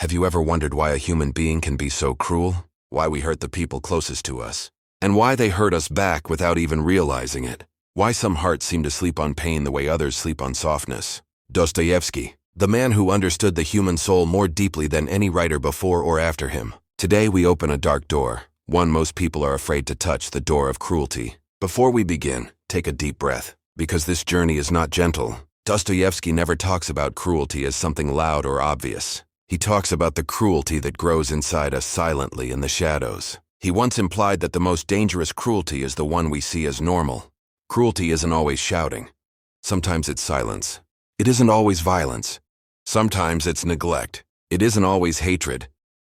Have you ever wondered why a human being can be so cruel? Why we hurt the people closest to us? And why they hurt us back without even realizing it? Why some hearts seem to sleep on pain the way others sleep on softness? Dostoevsky, the man who understood the human soul more deeply than any writer before or after him. Today we open a dark door, one most people are afraid to touch, the door of cruelty. Before we begin, take a deep breath, because this journey is not gentle. Dostoevsky never talks about cruelty as something loud or obvious. He talks about the cruelty that grows inside us silently in the shadows. He once implied that the most dangerous cruelty is the one we see as normal. Cruelty isn't always shouting. Sometimes it's silence. It isn't always violence. Sometimes it's neglect. It isn't always hatred.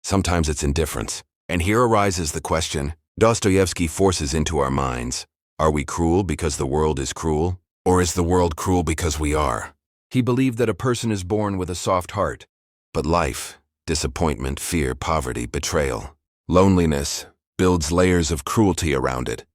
Sometimes it's indifference. And here arises the question Dostoevsky forces into our minds. Are we cruel because the world is cruel? Or is the world cruel because we are? He believed that a person is born with a soft heart. But life, disappointment, fear, poverty, betrayal, loneliness, builds layers of cruelty around it,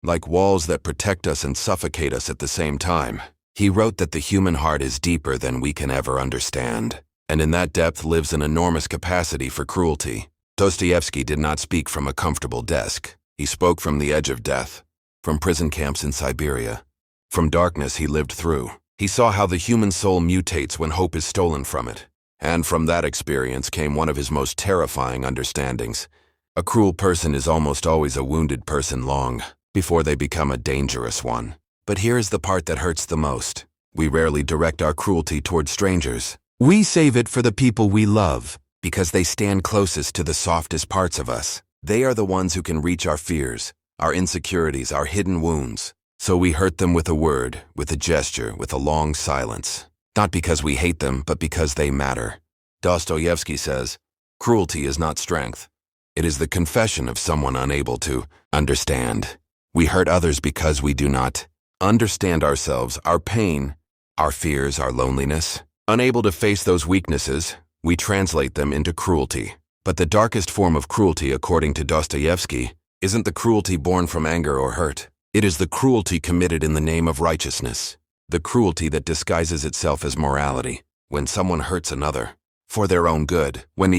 like walls that protect us and suffocate us at the same time. He wrote that the human heart is deeper than we can ever understand, and in that depth lives an enormous capacity for cruelty. Dostoevsky did not speak from a comfortable desk. He spoke from the edge of death, from prison camps in Siberia, from darkness he lived through. He saw how the human soul mutates when hope is stolen from it. And from that experience came one of his most terrifying understandings. A cruel person is almost always a wounded person long before they become a dangerous one. But here is the part that hurts the most. We rarely direct our cruelty toward strangers. We save it for the people we love, because they stand closest to the softest parts of us. They are the ones who can reach our fears, our insecurities, our hidden wounds. So we hurt them with a word, with a gesture, with a long silence. Not because we hate them, but because they matter. Dostoevsky says, cruelty is not strength. It is the confession of someone unable to understand. We hurt others because we do not understand ourselves, our pain, our fears, our loneliness. Unable to face those weaknesses, we translate them into cruelty. But the darkest form of cruelty, according to Dostoevsky, isn't the cruelty born from anger or hurt. It is the cruelty committed in the name of righteousness. The cruelty that disguises itself as morality. When someone hurts another for their own good. When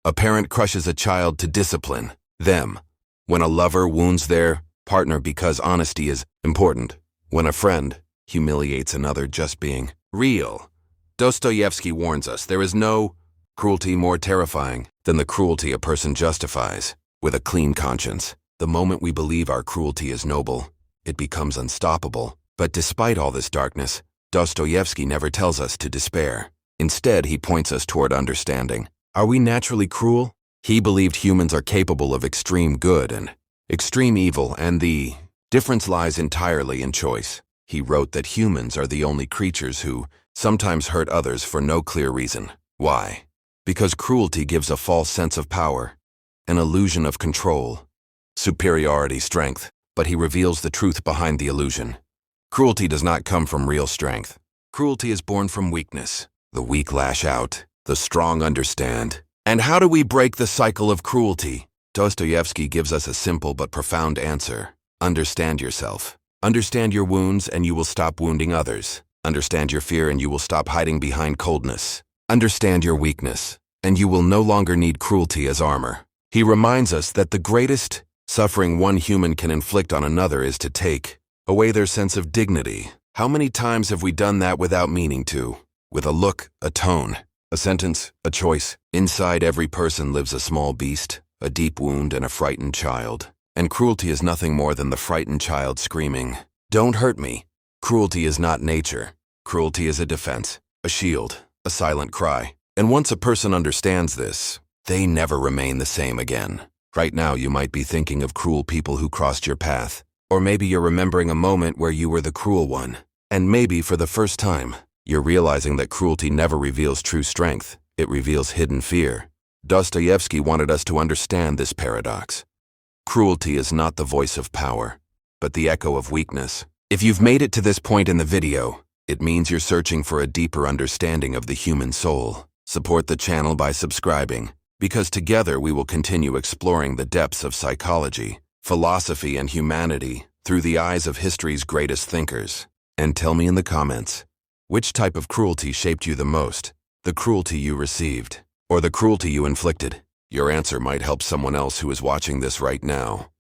a parent crushes a child to discipline them. When a lover wounds their partner because honesty is important. When a friend humiliates another just being real. Dostoevsky warns us there is no cruelty more terrifying than the cruelty a person justifies with a clean conscience. The moment we believe our cruelty is noble, it becomes unstoppable. But despite all this darkness, Dostoevsky never tells us to despair. Instead, he points us toward understanding. Are we naturally cruel? He believed humans are capable of extreme good and extreme evil, and the difference lies entirely in choice. He wrote that humans are the only creatures who sometimes hurt others for no clear reason. Why? Because cruelty gives a false sense of power, an illusion of control, superiority, strength, but he reveals the truth behind the illusion. Cruelty does not come from real strength. Cruelty is born from weakness. The weak lash out, the strong understand. And how do we break the cycle of cruelty? Dostoevsky gives us a simple but profound answer. Understand yourself. Understand your wounds and you will stop wounding others. Understand your fear and you will stop hiding behind coldness. Understand your weakness, and you will no longer need cruelty as armor. He reminds us that the greatest suffering one human can inflict on another is to take away their sense of dignity. How many times have we done that without meaning to? With a look, a tone, a sentence, a choice. Inside every person lives a small beast, a deep wound, and a frightened child. And cruelty is nothing more than the frightened child screaming, "Don't hurt me." Cruelty is not nature. Cruelty is a defense, a shield, a silent cry. And once a person understands this, they never remain the same again. Right now you might be thinking of cruel people who crossed your path. Or maybe you're remembering a moment where you were the cruel one. And maybe for the first time, you're realizing that cruelty never reveals true strength. It reveals hidden fear. Dostoevsky wanted us to understand this paradox. Cruelty is not the voice of power, but the echo of weakness. If you've made it to this point in the video, it means you're searching for a deeper understanding of the human soul. Support the channel by subscribing, because together we will continue exploring the depths of psychology, philosophy, and humanity through the eyes of history's greatest thinkers. And tell me in the comments, which type of cruelty shaped you the most? The cruelty you received, or the cruelty you inflicted? Your answer might help someone else who is watching this right now.